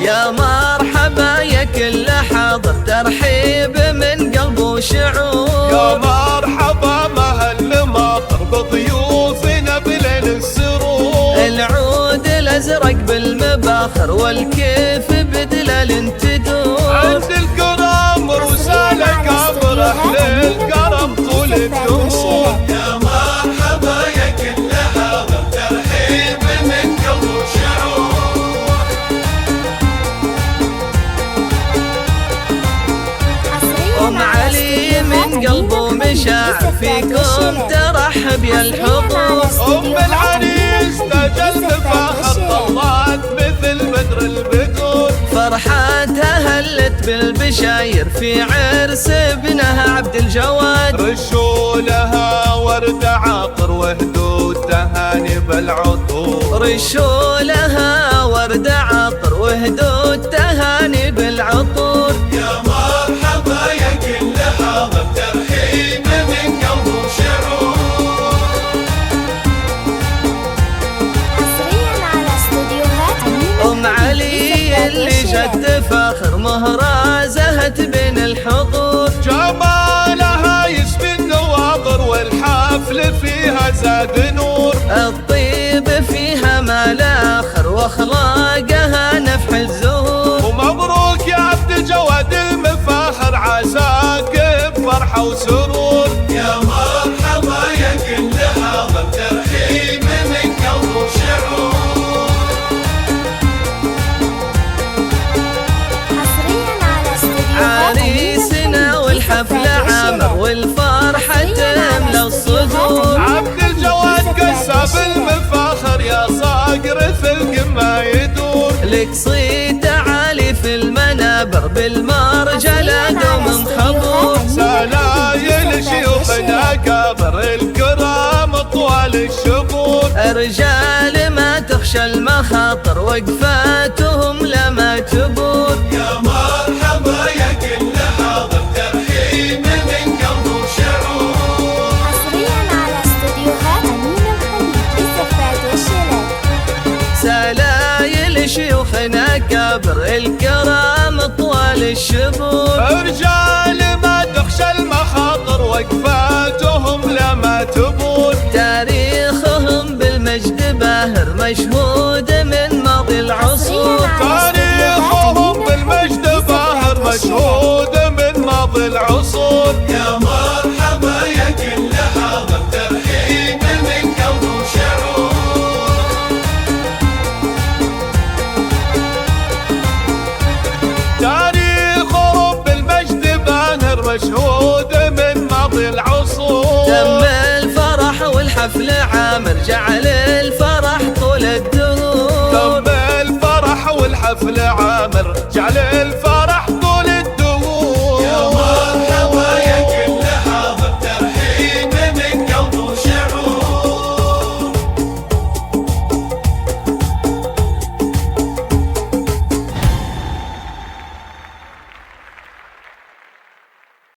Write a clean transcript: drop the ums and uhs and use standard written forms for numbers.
يا مرحبا يا كل حاضر، ترحيب من قلب وشعور. يا مرحبا مهل ماطر بضيوفنا بليل السرور. العود الازرق بالمباخر والكيف بدلال تدور. عند الكرم رسالة كبر اهل الكرم طول الدهور. يا مرحبا يا كل حاضر، ترحيب من قلب وشعور. ام علي من قلبه مشاعر فيكم ترحب يا الحضور. ام العريس تاج الفخر طلعت مثل بدر البدور. فرحاتها هلت بالبشاير في عرس ابنها عبد الجواد. رشوا لها ورد عطر وهدوا تهاني بالعطور. رشوا لها ورد عطر وهدوا التهاني بالعطور. يا مرحبا يا كل حاضر، ترحيب من قلب وشعور. ام علي اللي جد فخر مهرازهت بين الحضور. جمالها يسبي النواظر والحفل فيها زاد نور. الطيب فيها ما لا اخر واخلاقها نفح الزهور. ومبروك يا عبد الجواد المفاخر، عساك بفرحة وسرور. يا مرحبا يا كل حاضر، ترحيب من قلب وشعور. عريسنا والحفلة عامر والفرحة تملى الصدور. عبد الجواد قسم المفاخر يا صاقر في القمة يدور. لك صيت عالي في المنابر بالمرجلة دوم مخبور. سلايل شيوخنا كبر الكرام طوال الشبور. رجال ما تخشى المخاطر وقفاتهم لما تبور. يا مرحبا يا كل حاضر، ترحيب من قلب وشعور. سلايل شيوخنا كبر الكرام طوال الشبور. رجال ما تخشى المخاطر وقفاتهم لما تبور. تاريخهم بالمجد باهر مشهود من ماضي العصور. تاريخهم بالمجد باهر مشهود من ماضي العصور. يا مرحبا يا كل حاضر، ترحيب من قلب وشعور. تاريخهم بالمجد باهر مشهود من ماضي العصور. تم الفرح والحفل عامر جعل الفرح طول الدهور. تم الفرح والحفل عامر